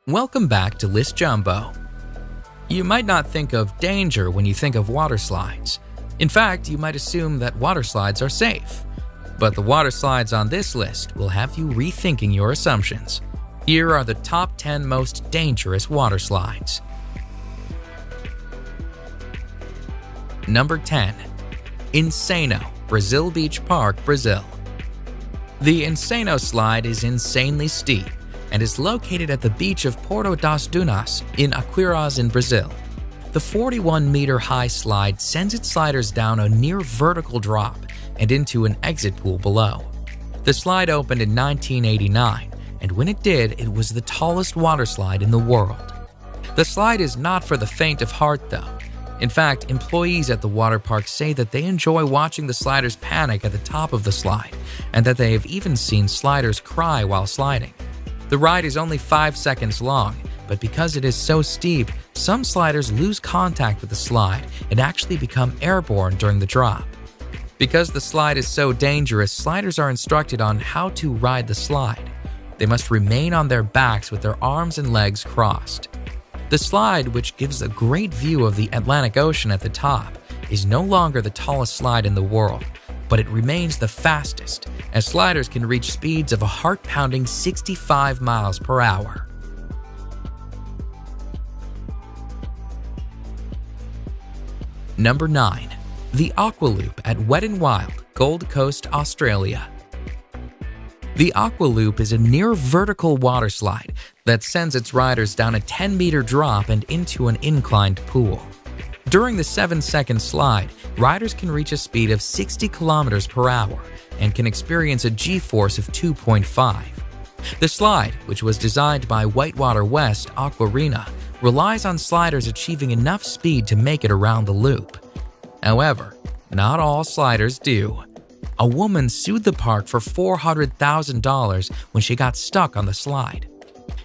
Welcome back to List Jumbo. You might not think of danger when you think of water slides. In fact, you might assume that water slides are safe. But the water slides on this list will have you rethinking your assumptions. Here are the top 10 most dangerous water slides. Number 10. Insano, Brazil Beach Park, Brazil. The Insano slide is insanely steep and is located at the beach of Porto das Dunas in Aquiraz in Brazil. The 41-meter-high slide sends its sliders down a near-vertical drop and into an exit pool below. The slide opened in 1989, and when it did, it was the tallest water slide in the world. The slide is not for the faint of heart, though. In fact, employees at the water park say that they enjoy watching the sliders panic at the top of the slide, and that they have even seen sliders cry while sliding. The ride is only 5 seconds long, but because it is so steep, some sliders lose contact with the slide and actually become airborne during the drop. Because the slide is so dangerous, sliders are instructed on how to ride the slide. They must remain on their backs with their arms and legs crossed. The slide, which gives a great view of the Atlantic Ocean at the top, is no longer the tallest slide in the world, but it remains the fastest, as sliders can reach speeds of a heart-pounding 65 miles per hour. Number 9. The Aqua Loop at Wet n Wild, Gold Coast, Australia. The Aqua Loop is a near-vertical water slide that sends its riders down a 10-meter drop and into an inclined pool. During the 7-second slide, riders can reach a speed of 60 kilometers per hour and can experience a G-force of 2.5. The slide, which was designed by Whitewater West Aquarena, relies on sliders achieving enough speed to make it around the loop. However, not all sliders do. A woman sued the park for $400,000 when she got stuck on the slide.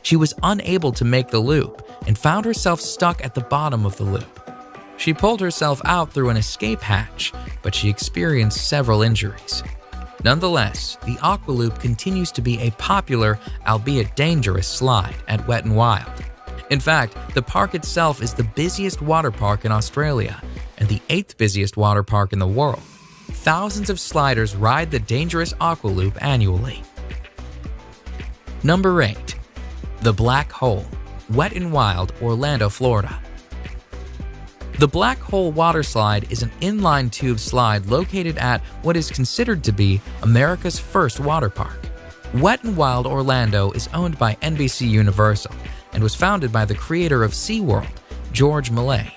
She was unable to make the loop and found herself stuck at the bottom of the loop. She pulled herself out through an escape hatch, but she experienced several injuries. Nonetheless, the Aqua Loop continues to be a popular, albeit dangerous, slide at Wet n Wild. In fact, the park itself is the busiest water park in Australia and the 8th busiest water park in the world. Thousands of sliders ride the dangerous Aqua Loop annually. Number 8. The Black Hole, Wet n Wild, Orlando, Florida. The Black Hole water slide is an inline tube slide located at what is considered to be America's first water park. Wet n Wild Orlando is owned by NBC Universal and was founded by the creator of SeaWorld, George Millay.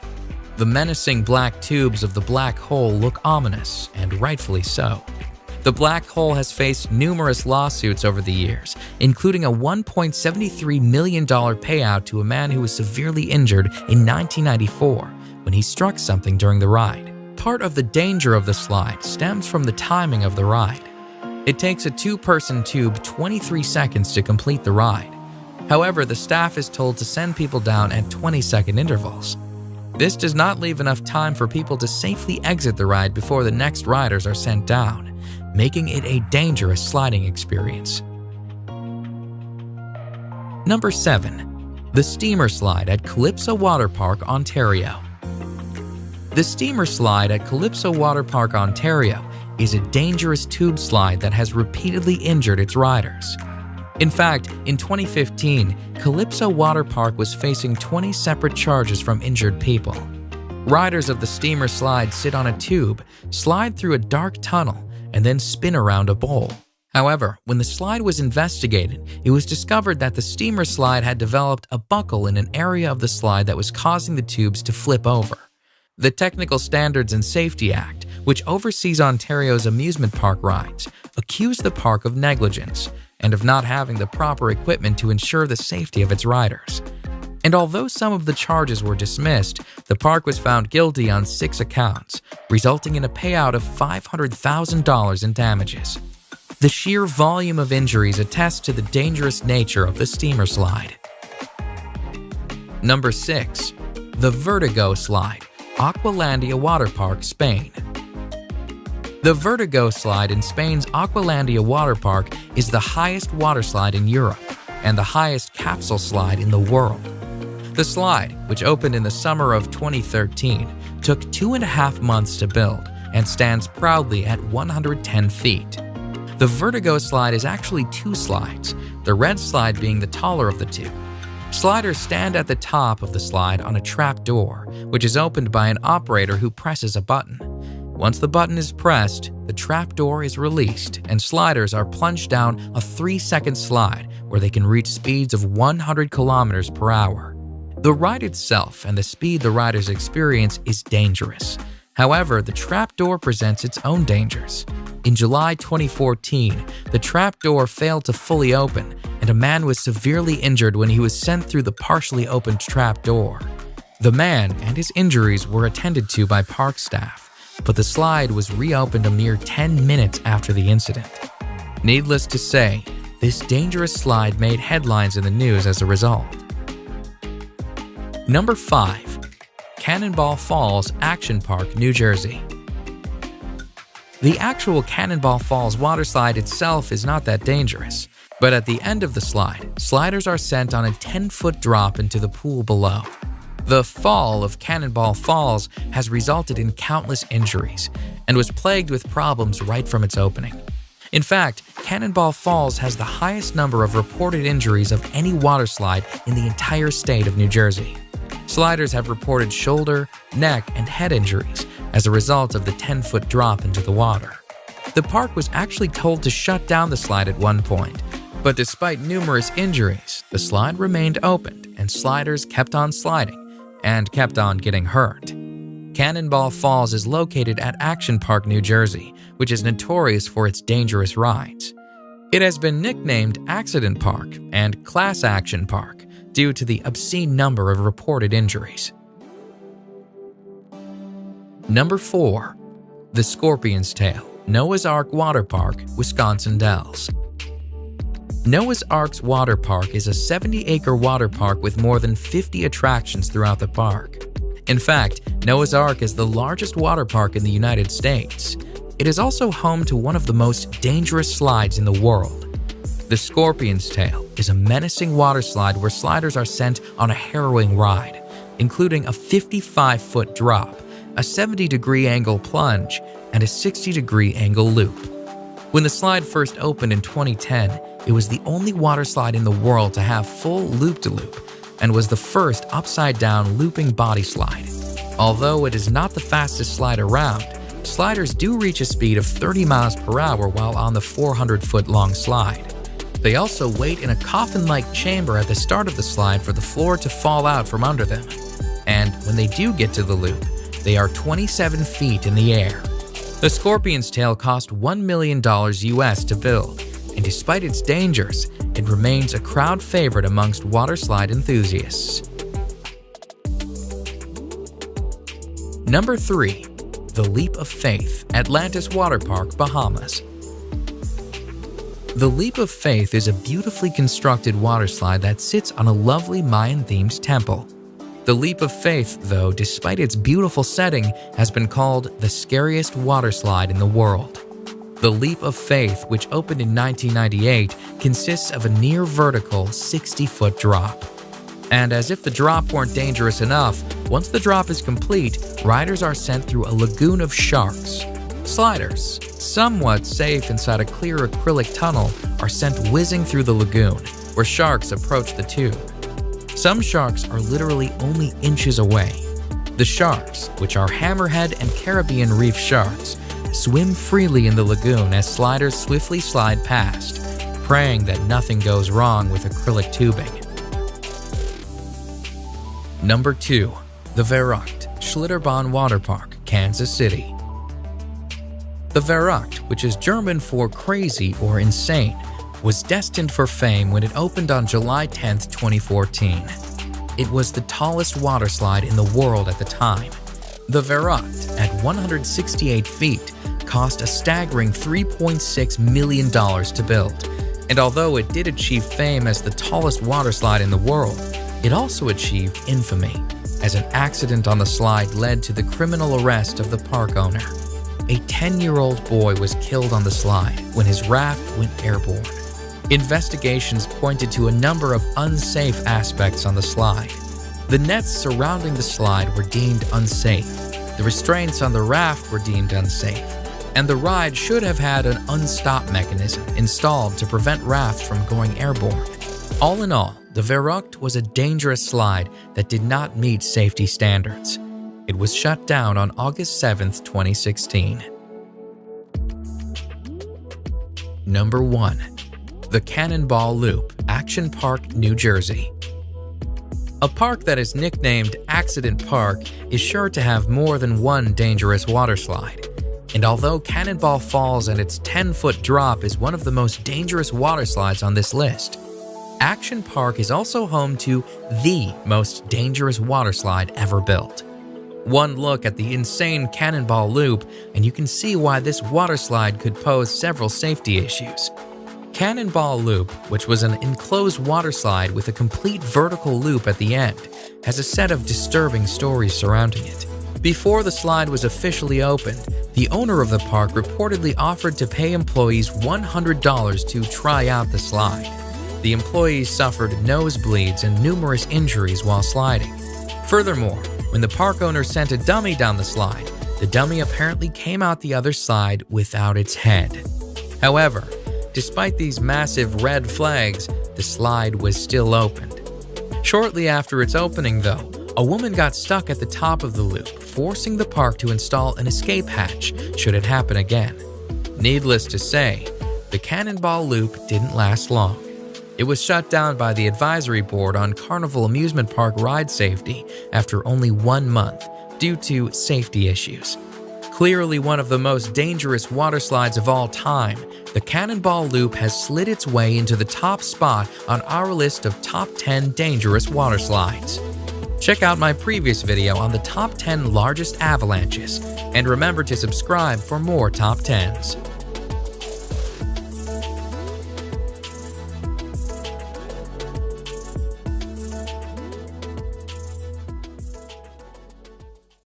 The menacing black tubes of the Black Hole look ominous, and rightfully so. The Black Hole has faced numerous lawsuits over the years, including a $1.73 million payout to a man who was severely injured in 1994 when he struck something during the ride. Part of the danger of the slide stems from the timing of the ride. It takes a 2-person tube 23 seconds to complete the ride. However, the staff is told to send people down at 20-second intervals. This does not leave enough time for people to safely exit the ride before the next riders are sent down, making it a dangerous sliding experience. Number 7. The Steamer Slide at Calypso Water Park, Ontario. The Steamer Slide at Calypso Water Park, Ontario is a dangerous tube slide that has repeatedly injured its riders. In fact, in 2015, Calypso Water Park was facing 20 separate charges from injured people. Riders of the Steamer Slide sit on a tube, slide through a dark tunnel, and then spin around a bowl. However, when the slide was investigated, it was discovered that the Steamer Slide had developed a buckle in an area of the slide that was causing the tubes to flip over. The Technical Standards and Safety Act, which oversees Ontario's amusement park rides, accused the park of negligence and of not having the proper equipment to ensure the safety of its riders. And although some of the charges were dismissed, the park was found guilty on 6 accounts, resulting in a payout of $500,000 in damages. The sheer volume of injuries attests to the dangerous nature of the Steamer Slide. Number 6. The Vertigo Slide, Aqualandia Water Park, Spain. The Vertigo Slide in Spain's Aqualandia Water Park is the highest water slide in Europe, and the highest capsule slide in the world. The slide, which opened in the summer of 2013, took 2.5 months to build and stands proudly at 110 feet. The Vertigo slide is actually 2 slides, the red slide being the taller of the 2. Sliders stand at the top of the slide on a trap door, which is opened by an operator who presses a button. Once the button is pressed, the trap door is released and sliders are plunged down a 3-second slide where they can reach speeds of 100 kilometers per hour. The ride itself and the speed the riders experience is dangerous. However, the trapdoor presents its own dangers. In July 2014, the trapdoor failed to fully open, and a man was severely injured when he was sent through the partially opened trapdoor. The man and his injuries were attended to by park staff, but the slide was reopened a mere 10 minutes after the incident. Needless to say, this dangerous slide made headlines in the news as a result. Number 5. Cannonball Falls Action Park, New Jersey. The actual Cannonball Falls water slide itself is not that dangerous, but at the end of the slide, sliders are sent on a 10-foot drop into the pool below. The fall of Cannonball Falls has resulted in countless injuries and was plagued with problems right from its opening. In fact, Cannonball Falls has the highest number of reported injuries of any water slide in the entire state of New Jersey. Sliders have reported shoulder, neck, and head injuries as a result of the 10-foot drop into the water. The park was actually told to shut down the slide at one point, but despite numerous injuries, the slide remained opened and sliders kept on sliding and kept on getting hurt. Cannonball Falls is located at Action Park, New Jersey, which is notorious for its dangerous rides. It has been nicknamed Accident Park and Class Action Park due to the obscene number of reported injuries. Number 4. The Scorpion's Tail, Noah's Ark Water Park, Wisconsin Dells. Noah's Ark's Water Park is a 70-acre water park with more than 50 attractions throughout the park. In fact, Noah's Ark is the largest water park in the United States. It is also home to one of the most dangerous slides in the world. The Scorpion's Tail is a menacing water slide where sliders are sent on a harrowing ride, including a 55-foot drop, a 70-degree angle plunge, and a 60-degree angle loop. When the slide first opened in 2010, it was the only water slide in the world to have full loop-de-loop and was the first upside-down looping body slide. Although it is not the fastest slide around, sliders do reach a speed of 30 miles per hour while on the 400-foot-long slide. They also wait in a coffin-like chamber at the start of the slide for the floor to fall out from under them. And when they do get to the loop, they are 27 feet in the air. The Scorpion's Tail cost $1 million US to build, and despite its dangers, it remains a crowd favorite amongst water slide enthusiasts. Number 3. The Leap of Faith, Atlantis Water Park, Bahamas. The Leap of Faith is a beautifully constructed water slide that sits on a lovely Mayan-themed temple. The Leap of Faith, though, despite its beautiful setting, has been called the scariest water slide in the world. The Leap of Faith, which opened in 1998, consists of a near-vertical 60-foot drop. And as if the drop weren't dangerous enough, once the drop is complete, riders are sent through a lagoon of sharks. Sliders, somewhat safe inside a clear acrylic tunnel, are sent whizzing through the lagoon, where sharks approach the tube. Some sharks are literally only inches away. The sharks, which are hammerhead and Caribbean reef sharks, swim freely in the lagoon as sliders swiftly slide past, praying that nothing goes wrong with acrylic tubing. Number 2. The Verrückt Schlitterbahn Water Park, Kansas City. The Verrückt, which is German for crazy or insane, was destined for fame when it opened on July 10, 2014. It was the tallest water slide in the world at the time. The Verrückt, at 168 feet, cost a staggering $3.6 million to build. And although it did achieve fame as the tallest water slide in the world, it also achieved infamy, as an accident on the slide led to the criminal arrest of the park owner. A 10-year-old boy was killed on the slide when his raft went airborne. Investigations pointed to a number of unsafe aspects on the slide. The nets surrounding the slide were deemed unsafe, the restraints on the raft were deemed unsafe, and the ride should have had an unstop mechanism installed to prevent rafts from going airborne. All in all, the Verrückt was a dangerous slide that did not meet safety standards. It was shut down on August 7, 2016. Number 1. The Cannonball Loop, Action Park, New Jersey. A park that is nicknamed Accident Park is sure to have more than one dangerous waterslide. And although Cannonball Falls and its 10-foot drop is one of the most dangerous waterslides on this list, Action Park is also home to the most dangerous waterslide ever built. One look at the insane Cannonball Loop and you can see why this waterslide could pose several safety issues. Cannonball Loop, which was an enclosed waterslide with a complete vertical loop at the end, has a set of disturbing stories surrounding it. Before the slide was officially opened, the owner of the park reportedly offered to pay employees $100 to try out the slide. The employees suffered nosebleeds and numerous injuries while sliding. Furthermore, when the park owner sent a dummy down the slide, the dummy apparently came out the other side without its head. However, despite these massive red flags, the slide was still opened. Shortly after its opening, though, a woman got stuck at the top of the loop, forcing the park to install an escape hatch should it happen again. Needless to say, the Cannonball Loop didn't last long. It was shut down by the Advisory Board on Carnival Amusement Park ride safety after only 1 month due to safety issues. Clearly one of the most dangerous waterslides of all time, the Cannonball Loop has slid its way into the top spot on our list of top 10 dangerous waterslides. Check out my previous video on the top 10 largest avalanches, and remember to subscribe for more top 10s.